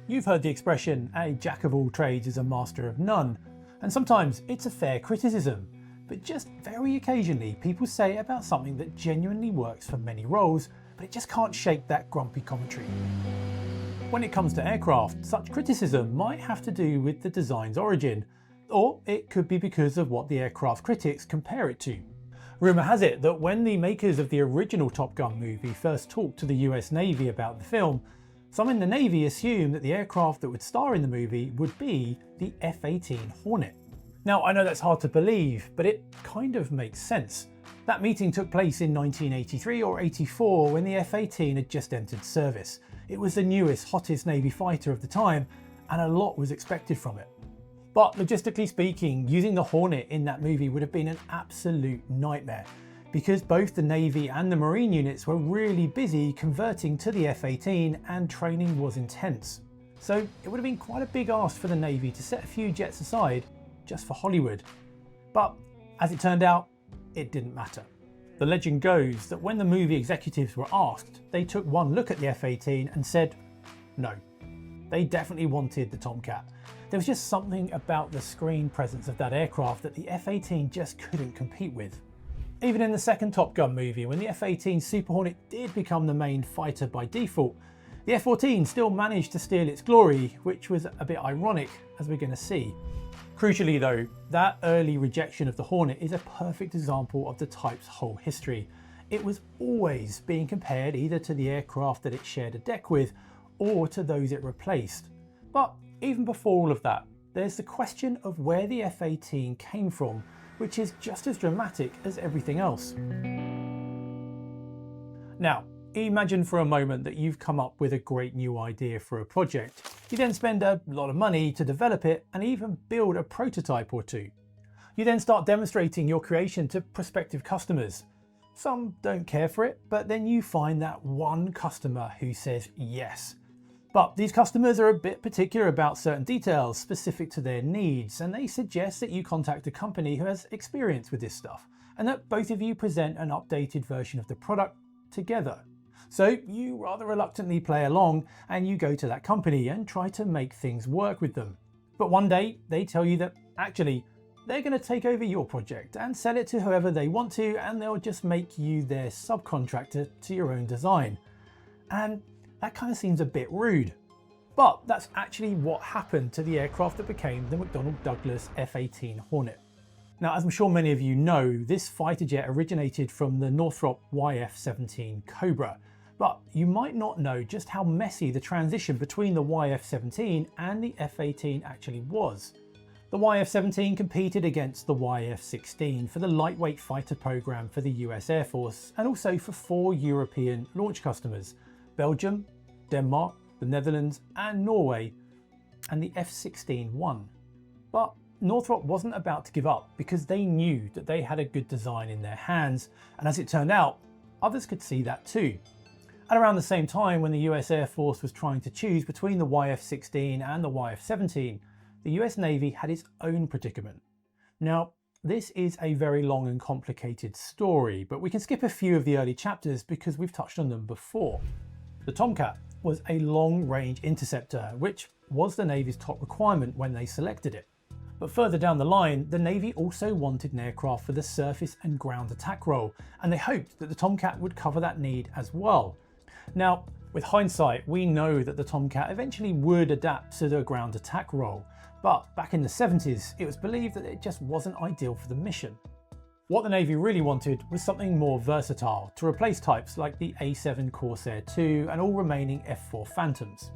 You've heard the expression, a jack of all trades is a master of none, and sometimes it's a fair criticism, but just very occasionally people say it about something that genuinely works for many roles, but it just can't shake that grumpy commentary. When it comes to aircraft, such criticism might have to do with the design's origin, or it could be because of what the aircraft critics compare it to. Rumour has it that when the makers of the original Top Gun movie first talked to the US Navy about the film, some in the Navy assumed that the aircraft that would star in the movie would be the F-18 Hornet. Now, I know that's hard to believe, but it kind of makes sense. That meeting took place in 1983 or 84 when the F-18 had just entered service. It was the newest, hottest Navy fighter of the time, and a lot was expected from it. But logistically speaking, using the Hornet in that movie would have been an absolute nightmare, because both the Navy and the Marine units were really busy converting to the F-18 and training was intense. So it would have been quite a big ask for the Navy to set a few jets aside just for Hollywood. But as it turned out, it didn't matter. The legend goes that when the movie executives were asked, they took one look at the F-18 and said no. They definitely wanted the Tomcat. There was just something about the screen presence of that aircraft that the F-18 just couldn't compete with. Even in the second Top Gun movie, when the F-18 Super Hornet did become the main fighter by default, the F-14 still managed to steal its glory, which was a bit ironic, as we're going to see. Crucially though, that early rejection of the Hornet is a perfect example of the type's whole history. It was always being compared either to the aircraft that it shared a deck with, or to those it replaced. But even before all of that, there's the question of where the F-18 came from, which is just as dramatic as everything else. Now, imagine for a moment that you've come up with a great new idea for a project. You then spend a lot of money to develop it and even build a prototype or two. You then start demonstrating your creation to prospective customers. Some don't care for it, but then you find that one customer who says yes. But these customers are a bit particular about certain details specific to their needs, and they suggest that you contact a company who has experience with this stuff, and that both of you present an updated version of the product together. So you rather reluctantly play along and you go to that company and try to make things work with them. But one day they tell you that actually they're going to take over your project and sell it to whoever they want to, and they'll just make you their subcontractor to your own design. And that kind of seems a bit rude. But that's actually what happened to the aircraft that became the McDonnell Douglas F-18 Hornet. Now, as I'm sure many of you know, this fighter jet originated from the Northrop YF-17 Cobra. But you might not know just how messy the transition between the YF-17 and the F-18 actually was. The YF-17 competed against the YF-16 for the lightweight fighter program for the US Air Force, and also for 4 European launch customers: Belgium, Denmark, the Netherlands and Norway, and the F-16 won. But Northrop wasn't about to give up, because they knew that they had a good design in their hands, and as it turned out, others could see that too. At around the same time, when the US Air Force was trying to choose between the YF-16 and the YF-17, the US Navy had its own predicament. Now, this is a very long and complicated story, but we can skip a few of the early chapters because we've touched on them before. The Tomcat was a long-range interceptor, which was the Navy's top requirement when they selected it. But further down the line, the Navy also wanted an aircraft for the surface and ground attack role, and they hoped that the Tomcat would cover that need as well. Now, with hindsight, we know that the Tomcat eventually would adapt to the ground attack role, but back in the 70s, it was believed that it just wasn't ideal for the mission. What the Navy really wanted was something more versatile, to replace types like the A-7 Corsair II and all remaining F-4 Phantoms.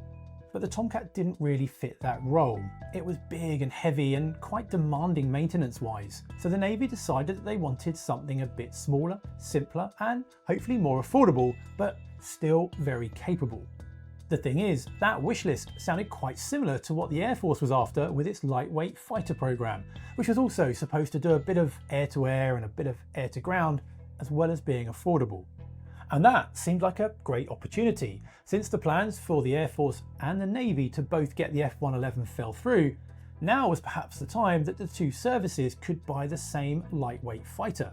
But the Tomcat didn't really fit that role. It was big and heavy and quite demanding maintenance-wise, so the Navy decided that they wanted something a bit smaller, simpler, and hopefully more affordable, but still very capable. The thing is, that wish list sounded quite similar to what the Air Force was after with its lightweight fighter program, which was also supposed to do a bit of air-to-air and a bit of air-to-ground, as well as being affordable. And that seemed like a great opportunity, since the plans for the Air Force and the Navy to both get the F-111 fell through. Now was perhaps the time that the two services could buy the same lightweight fighter.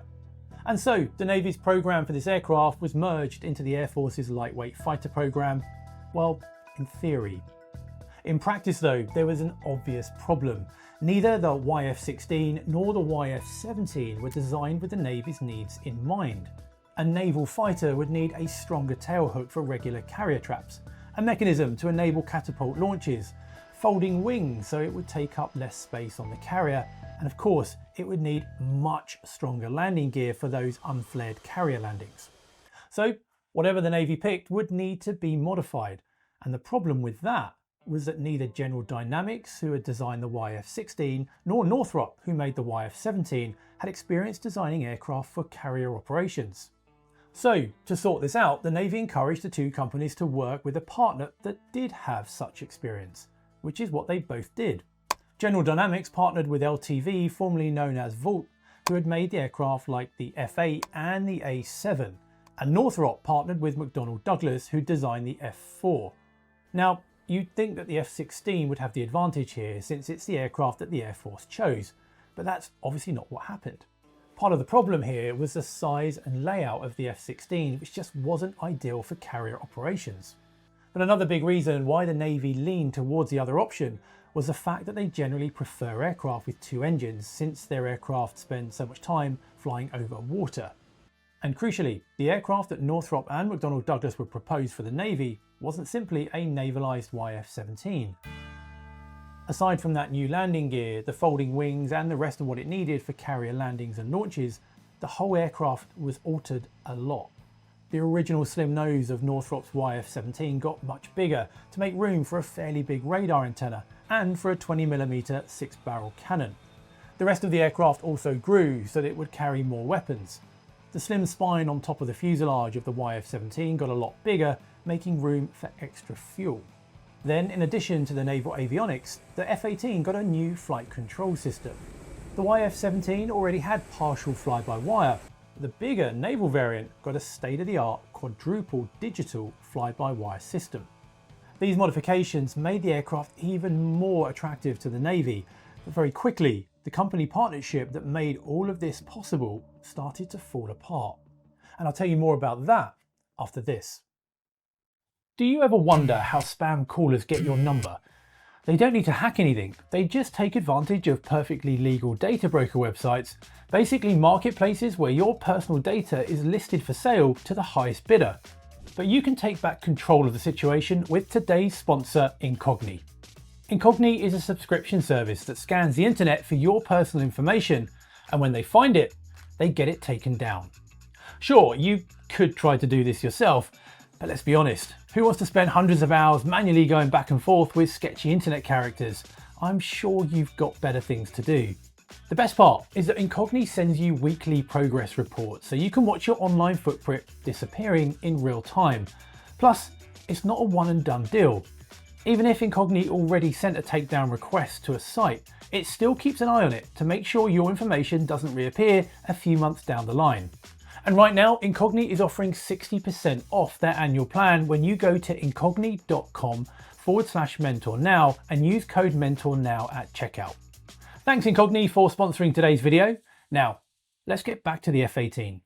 And so the Navy's program for this aircraft was merged into the Air Force's lightweight fighter program. Well, in theory. In practice though, there was an obvious problem. Neither the YF-16 nor the YF-17 were designed with the Navy's needs in mind. A naval fighter would need a stronger tailhook for regular carrier traps, a mechanism to enable catapult launches, folding wings so it would take up less space on the carrier, and of course it would need much stronger landing gear for those unflared carrier landings. So whatever the Navy picked would need to be modified, and the problem with that was that neither General Dynamics, who had designed the YF-16, nor Northrop, who made the YF-17, had experience designing aircraft for carrier operations. So, to sort this out, the Navy encouraged the two companies to work with a partner that did have such experience, which is what they both did. General Dynamics partnered with LTV, formerly known as Volt, who had made the aircraft like the F-8 and the A-7, and Northrop partnered with McDonnell Douglas, who designed the F-4. Now, you'd think that the F-16 would have the advantage here since it's the aircraft that the Air Force chose, but that's obviously not what happened. Part of the problem here was the size and layout of the F-16, which just wasn't ideal for carrier operations. But another big reason why the Navy leaned towards the other option was the fact that they generally prefer aircraft with two engines, since their aircraft spend so much time flying over water. And crucially, the aircraft that Northrop and McDonnell Douglas would propose for the Navy wasn't simply a navalised YF-17. Aside from that new landing gear, the folding wings and the rest of what it needed for carrier landings and launches, the whole aircraft was altered a lot. The original slim nose of Northrop's YF-17 got much bigger to make room for a fairly big radar antenna and for a 20mm 6-barrel cannon. The rest of the aircraft also grew so that it would carry more weapons. The slim spine on top of the fuselage of the YF-17 got a lot bigger, making room for extra fuel. Then, in addition to the naval avionics, the F-18 got a new flight control system. The YF-17 already had partial fly-by-wire. The bigger naval variant got a state-of-the-art quadruple digital fly-by-wire system. These modifications made the aircraft even more attractive to the Navy, but very quickly, the company partnership that made all of this possible started to fall apart. And I'll tell you more about that after this. Do you ever wonder how spam callers get your number? They don't need to hack anything, they just take advantage of perfectly legal data broker websites, basically marketplaces where your personal data is listed for sale to the highest bidder. But you can take back control of the situation with today's sponsor, Incogni. Incogni is a subscription service that scans the internet for your personal information, and when they find it, they get it taken down. Sure, you could try to do this yourself, but let's be honest, who wants to spend hundreds of hours manually going back and forth with sketchy internet characters? I'm sure you've got better things to do. The best part is that Incogni sends you weekly progress reports so you can watch your online footprint disappearing in real time. Plus, it's not a one and done deal. Even if Incogni already sent a takedown request to a site, it still keeps an eye on it to make sure your information doesn't reappear a few months down the line. And right now, Incogni is offering 60% off their annual plan when you go to incogni.com/mentor now and use code mentor now at checkout. Thanks Incogni for sponsoring today's video. Now, let's get back to the F-18.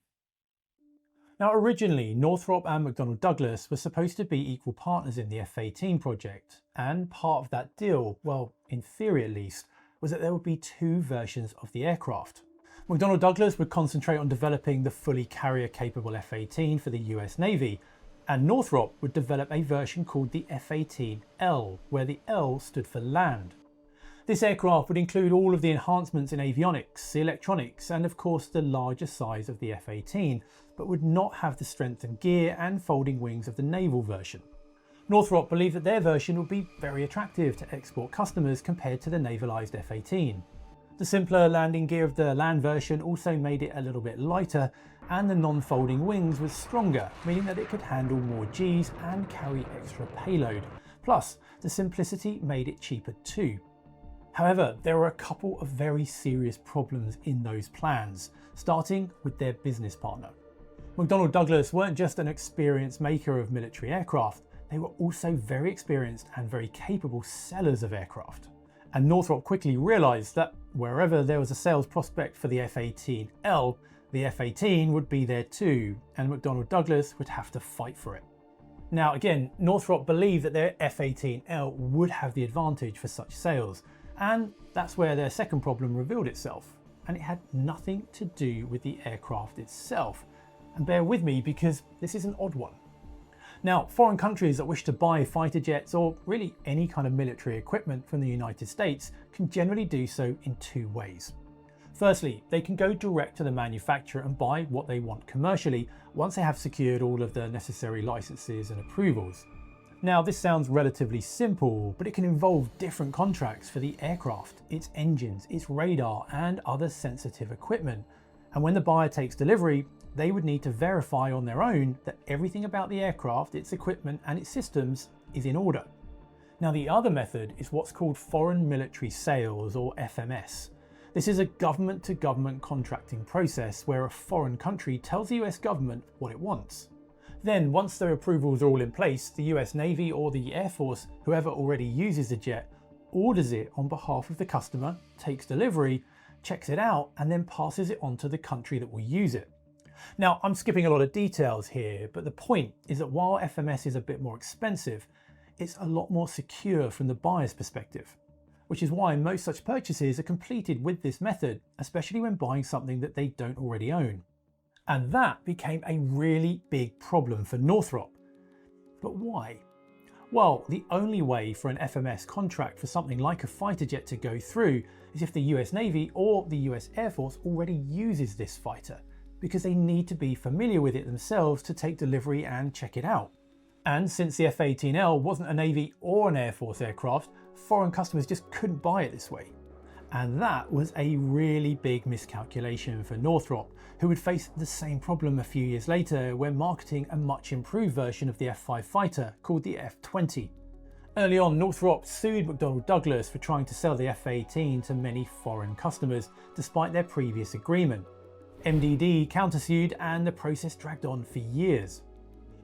Now originally, Northrop and McDonnell Douglas were supposed to be equal partners in the F-18 project, and part of that deal, well, in theory at least, was that there would be two versions of the aircraft. McDonnell Douglas would concentrate on developing the fully carrier-capable F-18 for the US Navy, and Northrop would develop a version called the F-18L, where the L stood for land. This aircraft would include all of the enhancements in avionics, electronics, and of course the larger size of the F-18, but would not have the strength and gear and folding wings of the naval version. Northrop believed that their version would be very attractive to export customers compared to the navalised F-18. The simpler landing gear of the land version also made it a little bit lighter, and the non-folding wings was stronger, meaning that it could handle more Gs and carry extra payload. Plus, the simplicity made it cheaper too. However, there were a couple of very serious problems in those plans, starting with their business partner. McDonnell Douglas weren't just an experienced maker of military aircraft, they were also very experienced and very capable sellers of aircraft. And Northrop quickly realised that wherever there was a sales prospect for the F-18L, the F-18 would be there too, and McDonnell Douglas would have to fight for it. Now again, Northrop believed that their F-18L would have the advantage for such sales, and that's where their second problem revealed itself, and it had nothing to do with the aircraft itself. And bear with me because this is an odd one. Now, foreign countries that wish to buy fighter jets or really any kind of military equipment from the United States can generally do so in two ways. Firstly, they can go direct to the manufacturer and buy what they want commercially once they have secured all of the necessary licenses and approvals. Now, this sounds relatively simple, but it can involve different contracts for the aircraft, its engines, its radar, and other sensitive equipment. And when the buyer takes delivery, they would need to verify on their own that everything about the aircraft, its equipment, and its systems is in order. Now, the other method is what's called foreign military sales, or FMS. This is a government-to-government contracting process where a foreign country tells the US government what it wants. Then, once their approvals are all in place, the US Navy or the Air Force, whoever already uses the jet, orders it on behalf of the customer, takes delivery, checks it out, and then passes it on to the country that will use it. Now, I'm skipping a lot of details here, but the point is that while FMS is a bit more expensive, it's a lot more secure from the buyer's perspective, which is why most such purchases are completed with this method, especially when buying something that they don't already own. And that became a really big problem for Northrop. But why? Well, the only way for an FMS contract for something like a fighter jet to go through is if the US Navy or the US Air Force already uses this fighter, because they need to be familiar with it themselves to take delivery and check it out. And since the F-18L wasn't a Navy or an Air Force aircraft, foreign customers just couldn't buy it this way. And that was a really big miscalculation for Northrop, who would face the same problem a few years later when marketing a much improved version of the F-5 fighter called the F-20. Early on, Northrop sued McDonnell Douglas for trying to sell the F-18 to many foreign customers, despite their previous agreement. MDD countersued and the process dragged on for years.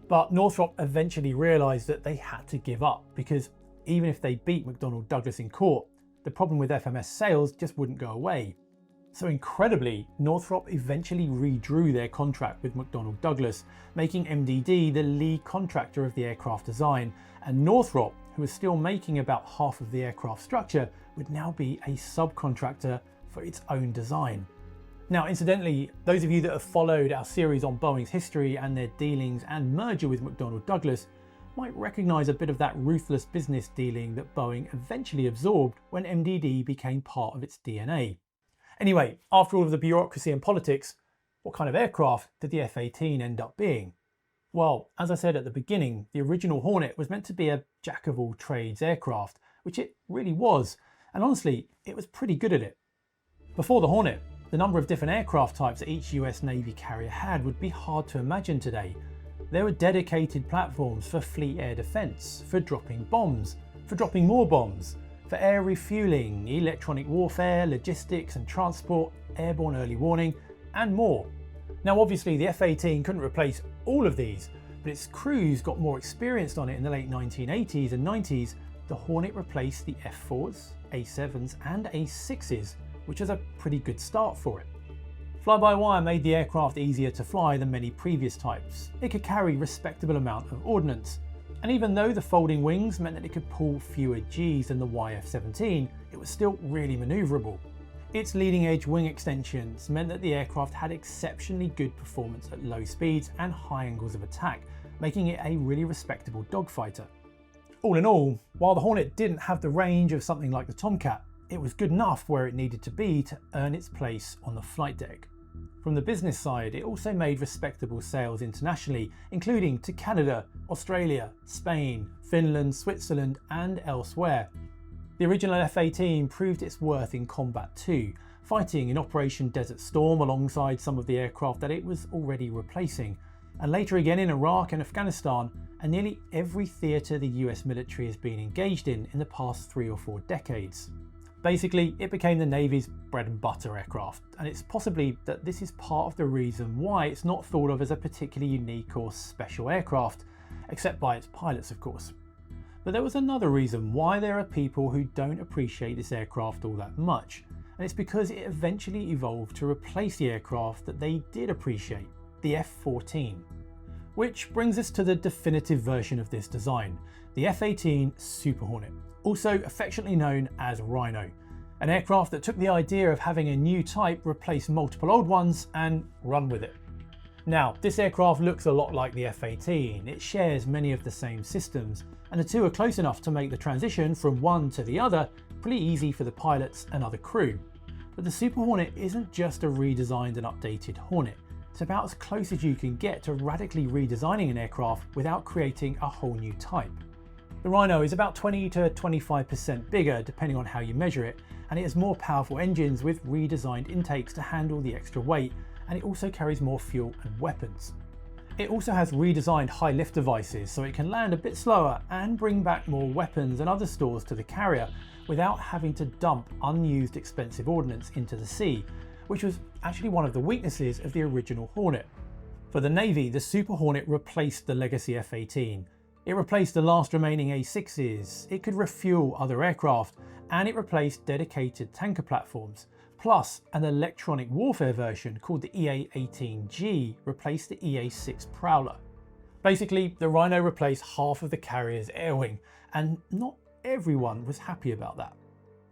But Northrop eventually realised that they had to give up, because even if they beat McDonnell Douglas in court, the problem with FMS sales just wouldn't go away. So incredibly, Northrop eventually redrew their contract with McDonnell Douglas, making MDD the lead contractor of the aircraft design, and Northrop, who was still making about half of the aircraft structure, would now be a subcontractor for its own design. Now, incidentally, those of you that have followed our series on Boeing's history and their dealings and merger with McDonnell Douglas might recognise a bit of that ruthless business dealing that Boeing eventually absorbed when MDD became part of its DNA. Anyway, after all of the bureaucracy and politics, what kind of aircraft did the F-18 end up being? Well, as I said at the beginning, the original Hornet was meant to be a jack-of-all-trades aircraft, which it really was, and honestly, it was pretty good at it. Before the Hornet, the number of different aircraft types that each US Navy carrier had would be hard to imagine today. There were dedicated platforms for fleet air defence, for dropping bombs, for dropping more bombs, for air refuelling, electronic warfare, logistics and transport, airborne early warning, and more. Now obviously the F-18 couldn't replace all of these, but its crews got more experienced on it in the late 1980s and 90s. The Hornet replaced the F-4s, A-7s and A-6s, which was a pretty good start for it. Fly-by-wire made the aircraft easier to fly than many previous types. It could carry a respectable amount of ordnance, and even though the folding wings meant that it could pull fewer Gs than the YF-17, it was still really manoeuvrable. Its leading-edge wing extensions meant that the aircraft had exceptionally good performance at low speeds and high angles of attack, making it a really respectable dogfighter. All in all, while the Hornet didn't have the range of something like the Tomcat, it was good enough where it needed to be to earn its place on the flight deck. From the business side, it also made respectable sales internationally, including to Canada, Australia, Spain, Finland, Switzerland, and elsewhere. The original F-18 proved its worth in combat too, fighting in Operation Desert Storm alongside some of the aircraft that it was already replacing, and later again in Iraq and Afghanistan, and nearly every theatre the US military has been engaged in the past 3 or 4 decades. Basically, it became the Navy's bread and butter aircraft, and it's possibly that this is part of the reason why it's not thought of as a particularly unique or special aircraft, except by its pilots of course. But there was another reason why there are people who don't appreciate this aircraft all that much, and it's because it eventually evolved to replace the aircraft that they did appreciate, the F-14. Which brings us to the definitive version of this design, the F-18 Super Hornet, also affectionately known as Rhino, an aircraft that took the idea of having a new type replace multiple old ones and run with it. Now, this aircraft looks a lot like the F-18, it shares many of the same systems, and the two are close enough to make the transition from one to the other pretty easy for the pilots and other crew. But the Super Hornet isn't just a redesigned and updated Hornet. It's about as close as you can get to radically redesigning an aircraft without creating a whole new type. The Rhino is about 20 to 25% bigger depending on how you measure it, and it has more powerful engines with redesigned intakes to handle the extra weight, and it also carries more fuel and weapons. It also has redesigned high lift devices so it can land a bit slower and bring back more weapons and other stores to the carrier without having to dump unused expensive ordnance into the sea, which was actually one of the weaknesses of the original Hornet. For the Navy, the Super Hornet replaced the legacy F-18. It replaced the last remaining A-6s, it could refuel other aircraft, and it replaced dedicated tanker platforms. Plus, an electronic warfare version called the A-18G replaced the EA-6 Prowler. Basically, the Rhino replaced half of the carrier's air wing, and not everyone was happy about that.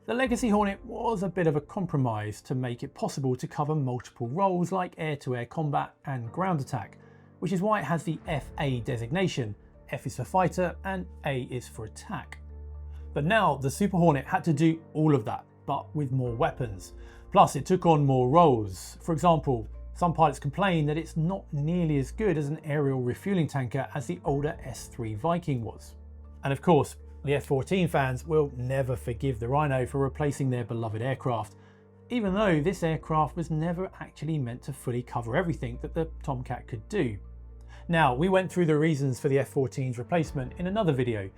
The Legacy Hornet was a bit of a compromise to make it possible to cover multiple roles like air-to-air combat and ground attack, which is why it has the FA designation. F is for fighter and A is for attack. But now the Super Hornet had to do all of that, but with more weapons. Plus it took on more roles. For example, some pilots complain that it's not nearly as good as an aerial refueling tanker as the older S3 Viking was. And of course, the F-14 fans will never forgive the Rhino for replacing their beloved aircraft, even though this aircraft was never actually meant to fully cover everything that the Tomcat could do. Now, we went through the reasons for the F-14's replacement in another video,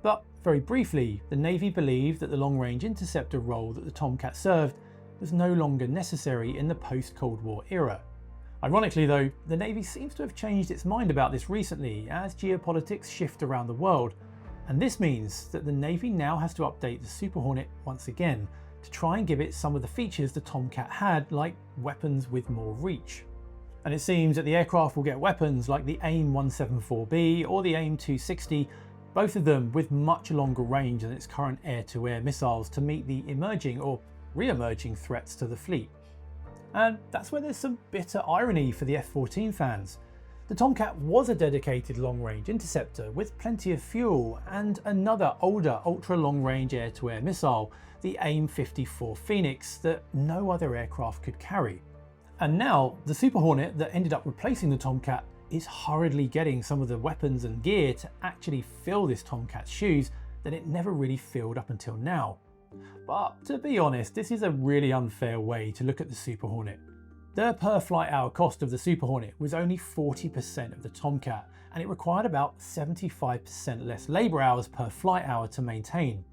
but very briefly, the Navy believed that the long-range interceptor role that the Tomcat served was no longer necessary in the post-Cold War era. Ironically though, the Navy seems to have changed its mind about this recently as geopolitics shift around the world, and this means that the Navy now has to update the Super Hornet once again to try and give it some of the features the Tomcat had, like weapons with more reach. And it seems that the aircraft will get weapons like the AIM-174B or the AIM-260, both of them with much longer range than its current air-to-air missiles to meet the emerging or re-emerging threats to the fleet. And that's where there's some bitter irony for the F-14 fans. The Tomcat was a dedicated long-range interceptor with plenty of fuel and another older ultra-long-range air-to-air missile, the AIM-54 Phoenix, that no other aircraft could carry. And now, the Super Hornet that ended up replacing the Tomcat is hurriedly getting some of the weapons and gear to actually fill this Tomcat's shoes that it never really filled up until now. But to be honest, this is a really unfair way to look at the Super Hornet. The per flight hour cost of the Super Hornet was only 40% of the Tomcat, and it required about 75% less labour hours per flight hour to maintain.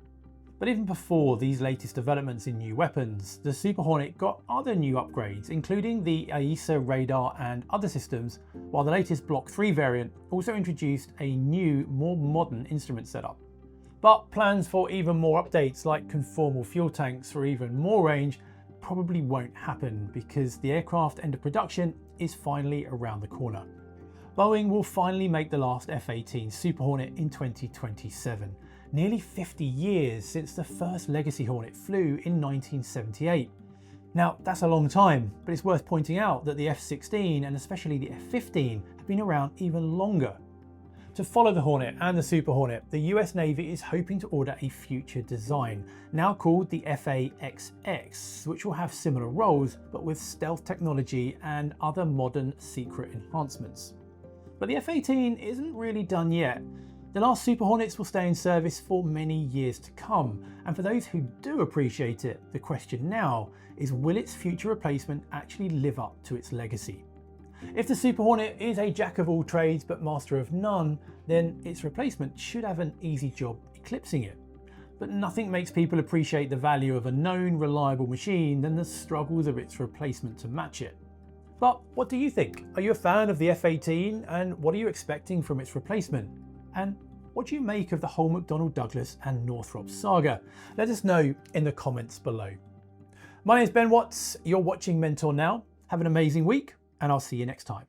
But even before these latest developments in new weapons, the Super Hornet got other new upgrades, including the AESA radar and other systems, while the latest Block 3 variant also introduced a new, more modern instrument setup. But plans for even more updates like conformal fuel tanks or even more range probably won't happen because the aircraft end of production is finally around the corner. Boeing will finally make the last F-18 Super Hornet in 2027, nearly 50 years since the first Legacy Hornet flew in 1978. Now that's a long time, but it's worth pointing out that the F-16 and especially the F-15 have been around even longer. To follow the Hornet and the Super Hornet, the US Navy is hoping to order a future design, now called the FA-XX, which will have similar roles but with stealth technology and other modern secret enhancements. But the F-18 isn't really done yet. The last Super Hornets will stay in service for many years to come, and for those who do appreciate it, the question now is, will its future replacement actually live up to its legacy? If the Super Hornet is a jack of all trades but master of none, then its replacement should have an easy job eclipsing it. But nothing makes people appreciate the value of a known, reliable machine than the struggles of its replacement to match it. But what do you think? Are you a fan of the F-18, and what are you expecting from its replacement? And what do you make of the whole McDonnell Douglas and Northrop saga? Let us know in the comments below. My name is Ben Watts, you're watching Mentor now. Have an amazing week, and I'll see you next time.